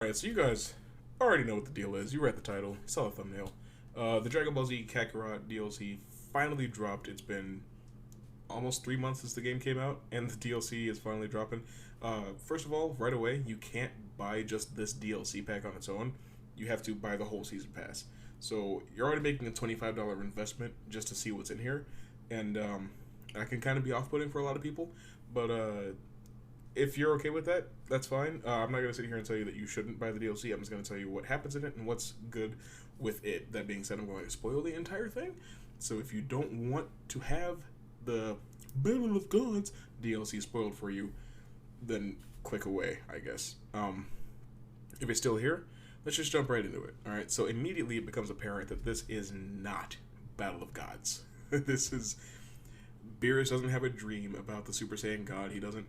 Alright, so you guys already know what the deal is. You read the title, you saw the thumbnail. The Dragon Ball Z Kakarot DLC finally dropped. It's been almost 3 months since the game came out, and the DLC is finally dropping. First of all, right away, you can't buy just this DLC pack on its own. You have to buy the whole season pass. So you're already making a $25 investment just to see what's in here, and that can kind of be off-putting for a lot of people. But if you're okay with that, that's fine. I'm not going to sit here and tell you that you shouldn't buy the DLC. I'm just going to tell you what happens in it and what's good with it. That being said, I'm going to spoil the entire thing. So if you don't want to have the Battle of Gods DLC spoiled for you, then click away, I guess. If you're still here, let's just jump right into it. Alright, so immediately it becomes apparent that this is not Battle of Gods. This is... Beerus doesn't have a dream about the Super Saiyan God. He doesn't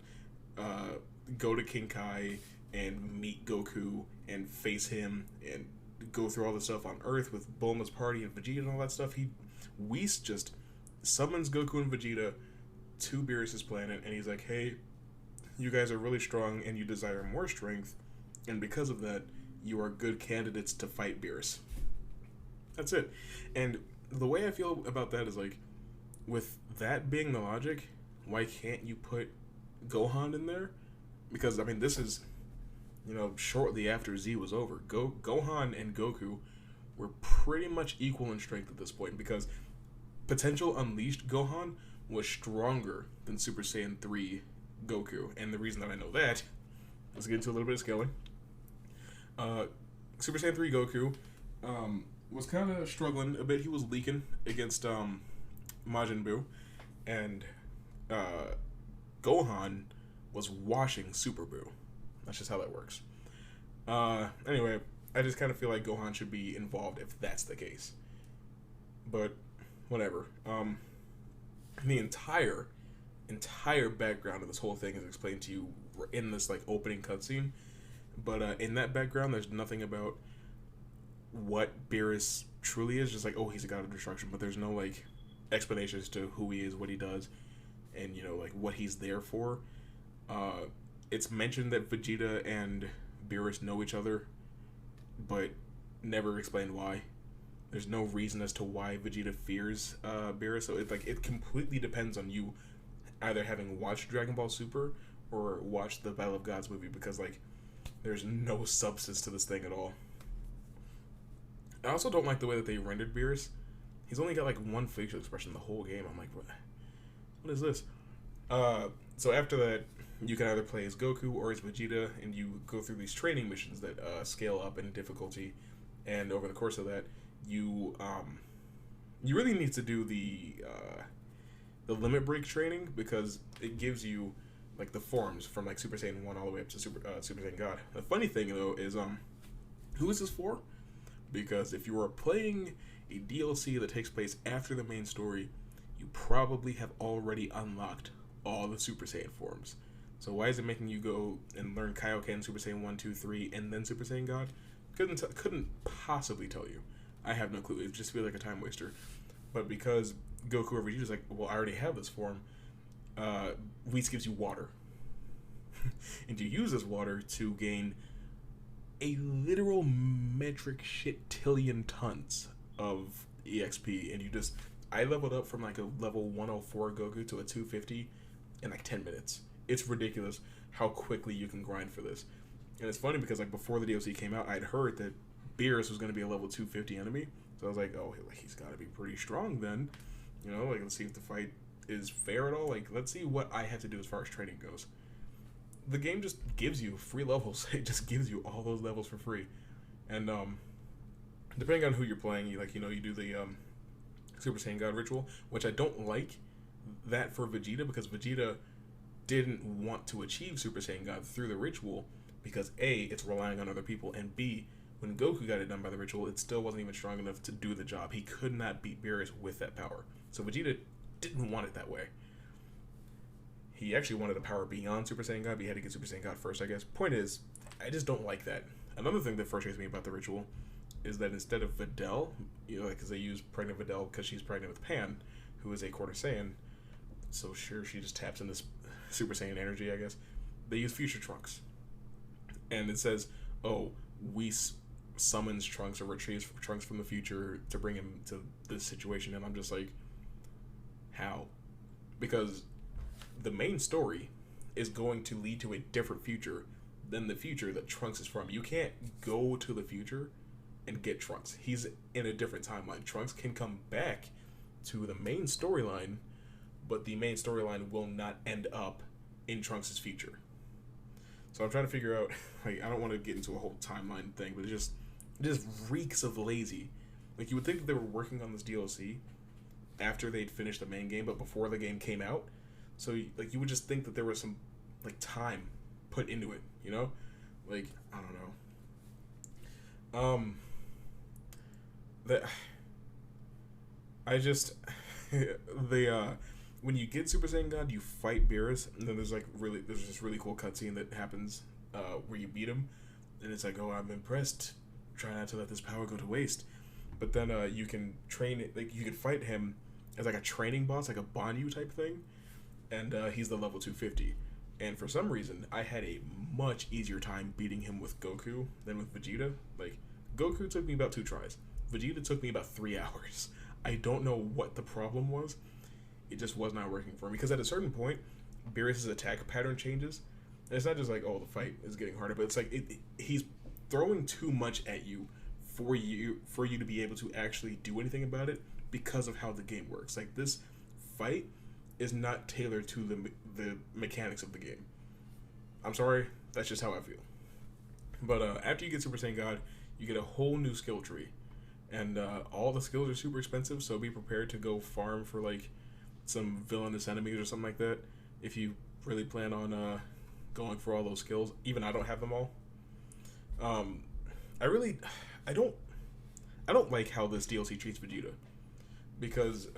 go to King Kai and meet Goku and face him and go through all the stuff on Earth with Bulma's party and Vegeta and all that stuff. Whis just summons Goku and Vegeta to Beerus' planet, and he's like, hey, you guys are really strong and you desire more strength, and because of that, you are good candidates to fight Beerus. That's it. And the way I feel about that is, like, with that being the logic, why can't you put Gohan in there? Because, I mean, this is, shortly after Z was over. Gohan and Goku were pretty much equal in strength at this point, because Potential Unleashed Gohan was stronger than Super Saiyan 3 Goku. And the reason that I know that, let's get into a little bit of scaling. Super Saiyan 3 Goku was kind of struggling a bit. He was leaking against Majin Buu, and Gohan was washing Super Buu. That's just how that works. Anyway, I just kind of feel like Gohan should be involved if that's the case. But whatever. The entire background of this whole thing is explained to you in this opening cutscene. But in that background, there's nothing about what Beerus truly is. Just oh, he's a god of destruction. But there's no explanation as to who he is, what he does, and what he's there for. It's mentioned that Vegeta and Beerus know each other, but never explained why. There's no reason as to why Vegeta fears Beerus, so it completely depends on you either having watched Dragon Ball Super or watched the Battle of Gods movie, because there's no substance to this thing at all. I also don't like the way that they rendered Beerus. He's only got one facial expression the whole game. I'm like, what is this? So after that, you can either play as Goku or as Vegeta, and you go through these training missions that scale up in difficulty. And over the course of that, you really need to do the limit break training, because it gives you the forms from Super Saiyan 1 all the way up to Super Saiyan God. The funny thing though is who is this for? Because if you are playing a DLC that takes place after the main story, you probably have already unlocked all the Super Saiyan forms. So why is it making you go and learn Kaioken, Super Saiyan 1, 2, 3, and then Super Saiyan God? Couldn't possibly tell you. I have no clue. It just feels like a time waster. But because Goku or Vegeta's well, I already have this form, Whis gives you water. And you use this water to gain a literal metric shit-tillion tons of EXP, and I leveled up from a level 104 Goku to a 250 in 10 minutes. It's ridiculous how quickly you can grind for this. And it's funny because before the DLC came out, I'd heard that Beerus was going to be a level 250 enemy, so I was like, oh, he's got to be pretty strong then. Let's see if the fight is fair at all. Let's see what I have to do as far as training goes. The game just gives you free levels. It just gives you all those levels for free. And depending on who you're playing, you do the Super Saiyan God ritual, which I don't like that for Vegeta, because Vegeta didn't want to achieve Super Saiyan God through the ritual, because A, it's relying on other people, and B, when Goku got it done by the ritual, it still wasn't even strong enough to do the job. He could not beat Beerus with that power. So Vegeta didn't want it that way. He actually wanted the power beyond Super Saiyan God, but he had to get Super Saiyan God first, I guess. Point is, I just don't like that. Another thing that frustrates me about the ritual is that instead of Videl, because they use pregnant Videl because she's pregnant with Pan, who is a quarter Saiyan, so sure, she just taps in this Super Saiyan energy, I guess. They use Future Trunks. And it says, oh, summons Trunks or retrieves Trunks from the future to bring him to this situation, and I'm just like, how? Because the main story is going to lead to a different future than the future that Trunks is from. You can't go to the future and get Trunks. He's in a different timeline. Trunks can come back to the main storyline, but the main storyline will not end up in Trunks' future. So I'm trying to figure out, like, I don't want to get into a whole timeline thing, but it just reeks of lazy. Like, you would think that they were working on this DLC after they'd finished the main game, but before the game came out. So, like, you would just think that there was some, like, time put into it, you know? Like, I don't know. That I just when you get Super Saiyan God, you fight Beerus, and then there's this really cool cutscene that happens where you beat him, and it's like, oh, I'm impressed. Try not to let this power go to waste. But then you can train it, like you can fight him as like a training boss, like a Banyu type thing, and he's the level 250. And for some reason, I had a much easier time beating him with Goku than with Vegeta. Like, Goku took me about 2 tries. Vegeta took me about 3 hours. I don't know what the problem was. It just was not working for me. Because at a certain point, Beerus' attack pattern changes. And it's not just like, oh, the fight is getting harder, but it's like he's throwing too much at you for you to be able to actually do anything about it because of how the game works. Like, this fight is not tailored to the mechanics of the game. I'm sorry, that's just how I feel. But after you get Super Saiyan God, you get a whole new skill tree. And all the skills are super expensive, so be prepared to go farm for, like, some villainous enemies or something like that if you really plan on going for all those skills. Even I don't have them all. I don't like how this DLC treats Vegeta. Because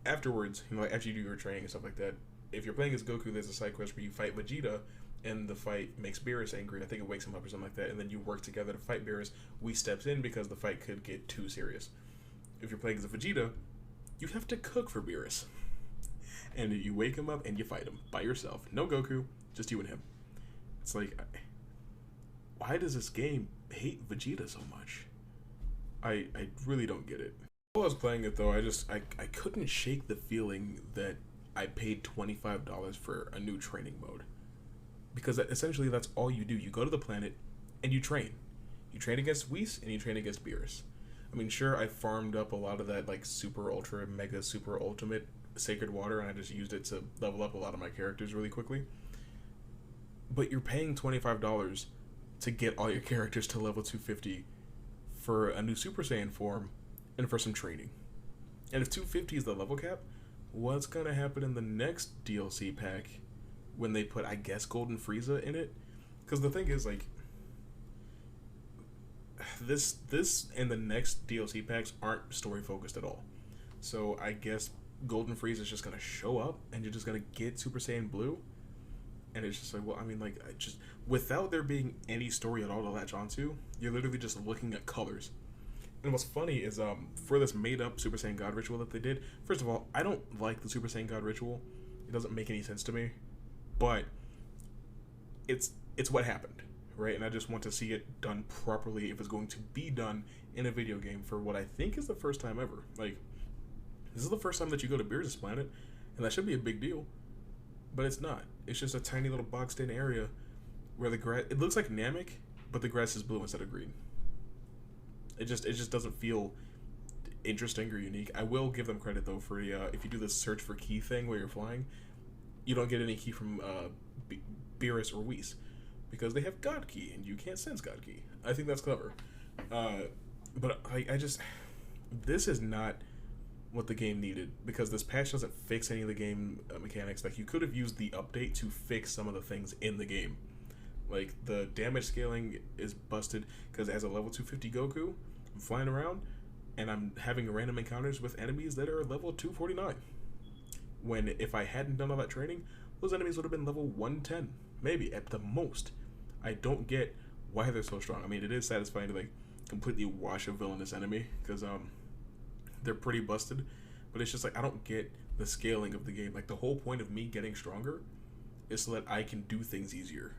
afterwards, you know, like after you do your training and stuff like that, if you're playing as Goku, there's a side quest where you fight Vegeta, and the fight makes Beerus angry. I think it wakes him up or something like that, and then you work together to fight Beerus. We steps in because the fight could get too serious. If you're playing as a Vegeta, you have to cook for Beerus. And you wake him up and you fight him by yourself. No Goku, just you and him. It's like, why does this game hate Vegeta so much? I really don't get it. While I was playing it though, I couldn't shake the feeling that I paid $25 for a new training mode. Because essentially that's all you do. You go to the planet and you train. You train against Whis and you train against Beerus. I mean, sure, I farmed up a lot of that, like, super ultra mega super ultimate sacred water, and I just used it to level up a lot of my characters really quickly. But you're paying $25 to get all your characters to level 250 for a new Super Saiyan form and for some training. And if 250 is the level cap, what's gonna happen in the next DLC pack when they put, I guess, Golden Frieza in it? Because the thing is, like, this and the next DLC packs aren't story focused at all. So I guess Golden Frieza is just gonna show up and you're just gonna get Super Saiyan Blue, and it's just like, well, I mean, like, just without there being any story at all to latch onto, you're literally just looking at colors. And what's funny is for this made up Super Saiyan God ritual that they did, first of all, I don't like the Super Saiyan God ritual. It doesn't make any sense to me, but it's what happened, right? And I just want to see it done properly if it's going to be done in a video game for what I think is the first time ever. Like, this is the first time that you go to Beerus' planet, and that should be a big deal, but it's not. It's just a tiny little boxed in area where the grass, it looks like Namek, but the grass is blue instead of green. It just doesn't feel interesting or unique. I will give them credit though for if you do this search for key thing where you're flying, you don't get any key from Beerus or Whis because they have God Key and you can't sense God Key. I think that's clever. But I just, this is not what the game needed, because this patch doesn't fix any of the game mechanics. Like, you could have used the update to fix some of the things in the game. Like, the damage scaling is busted because as a level 250 Goku, I'm flying around and I'm having random encounters with enemies that are level 249. When if I hadn't done all that training, those enemies would have been level 110, maybe at the most. I don't get why they're so strong. I mean, it is satisfying to, like, completely wash a villainous enemy because they're pretty busted, but it's just like, I don't get the scaling of the game. Like, the whole point of me getting stronger is so that I can do things easier.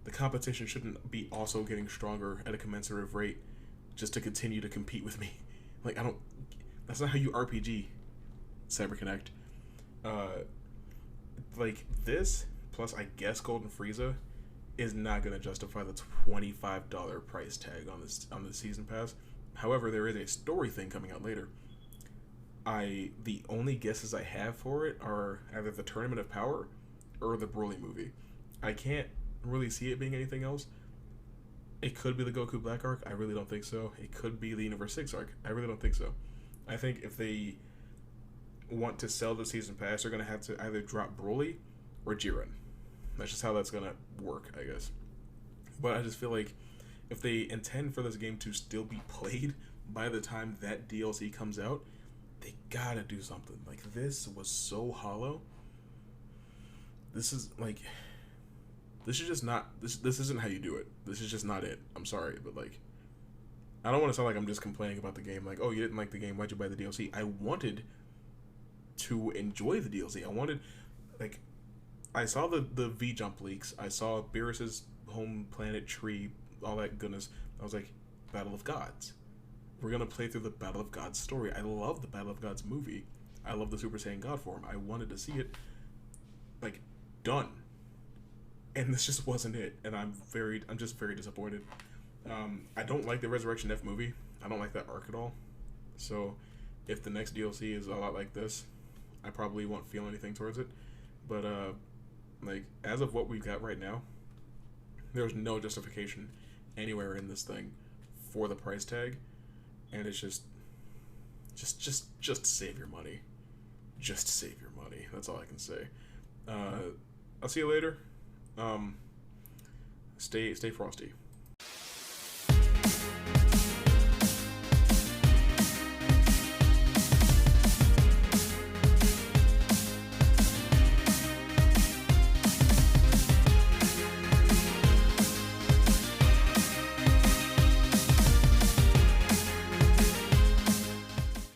the competition shouldn't be also getting stronger at a commensurate rate just to continue to compete with me. Like, I don't. That's not how you RPG CyberConnect. Like, this, plus I guess Golden Frieza, is not going to justify the $25 price tag on the season pass. However, there is a story thing coming out later. The only guesses I have for it are either the Tournament of Power or the Broly movie. I can't really see it being anything else. It could be the Goku Black arc. I really don't think so. It could be the Universe 6 arc. I really don't think so. I think if they want to sell the season pass, they're going to have to either drop Broly or Jiren. That's just how that's going to work, I guess. But I just feel like if they intend for this game to still be played by the time that DLC comes out, they gotta do something. Like, this was so hollow. This is just not, this isn't how you do it. This is just not it. I'm sorry, but like, I don't want to sound like I'm just complaining about the game. Like, oh, you didn't like the game, why'd you buy the DLC? I wanted to enjoy the DLC. I wanted, like, I saw the V-Jump leaks. I saw Beerus's home planet tree, all that goodness. I was like, Battle of Gods. We're going to play through the Battle of Gods story. I love the Battle of Gods movie. I love the Super Saiyan God form. I wanted to see it, like, done. And this just wasn't it. And I'm just very disappointed. I don't like the Resurrection F movie. I don't like that arc at all. So if the next DLC is a lot like this, I probably won't feel anything towards it. But, like, as of what we've got right now, there's no justification anywhere in this thing for the price tag. And it's just save your money. Just save your money. That's all I can say. I'll see you later. Stay frosty.